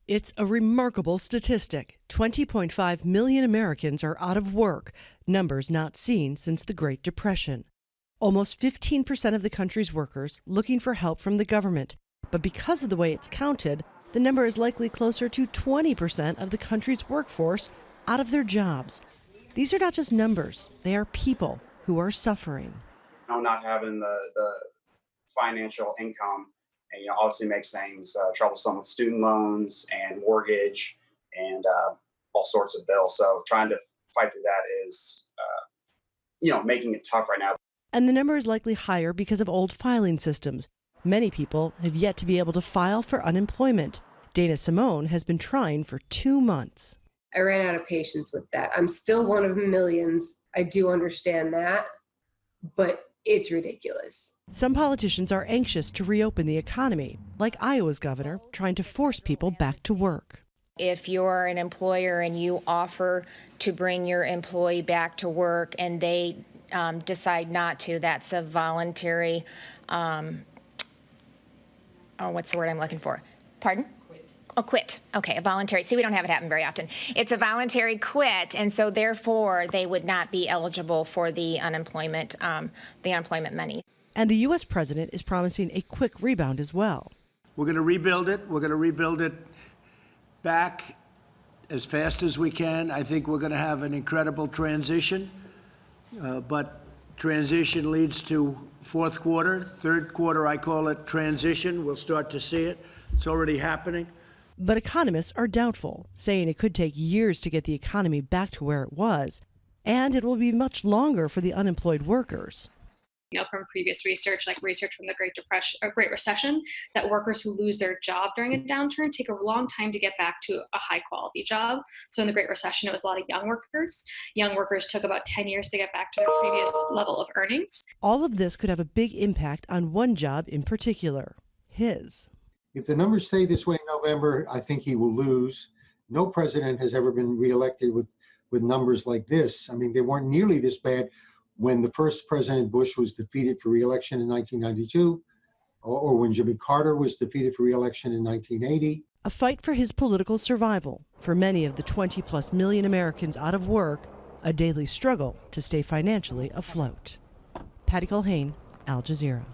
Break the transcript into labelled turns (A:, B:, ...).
A: It's a remarkable statistic. 20.5 million Americans are out of work, numbers not seen since the Great Depression. Almost 15% of the country's workers looking for help from the government. But because of the way it's counted, the number is likely closer to 20% of the country's workforce out of their jobs. These are not just numbers, they are people who are suffering.
B: Not having the financial income, and obviously makes things troublesome with student loans and mortgage and all sorts of bills. So trying to fight through that is, making it tough right now.
A: And the number is likely higher because of old filing systems. Many people have yet to be able to file for unemployment. Dana Simone has been trying for 2 months.
C: I ran out of patience with that. I'm still one of millions. I do understand that, but it's ridiculous.
A: Some politicians are anxious to reopen the economy, like Iowa's governor, trying to force people back to work.
D: If you're an employer and you offer to bring your employee back to work and they decide not to, that's a voluntary, what's the word I'm looking for? Pardon? Oh, quit. Okay, a voluntary. See, we don't have it happen very often. It's a voluntary quit, and so therefore they would not be eligible for the unemployment money.
A: And the U.S. president is promising a quick rebound as well.
E: We're going to rebuild it. We're going to rebuild it back as fast as we can. I think we're going to have an incredible transition, but transition leads to fourth quarter. Third quarter, I call it transition. We'll start to see it. It's already happening.
A: But economists are doubtful, saying it could take years to get the economy back to where it was, and it will be much longer for the unemployed workers.
F: From previous research, like research from the Great Depression or Great Recession, that workers who lose their job during a downturn take a long time to get back to a high quality job. So in the Great Recession, it was a lot of young workers. Young workers took about 10 years to get back to their previous level of earnings.
A: All of this could have a big impact on one job in particular, his.
G: If the numbers stay this way in November, I think he will lose. No president has ever been reelected with numbers like this. I mean, they weren't nearly this bad when the first President Bush was defeated for re-election in 1992, or when Jimmy Carter was defeated for re-election in 1980.
A: A fight for his political survival. For many of the 20+ million Americans out of work, a daily struggle to stay financially afloat. Patty Culhane, Al Jazeera.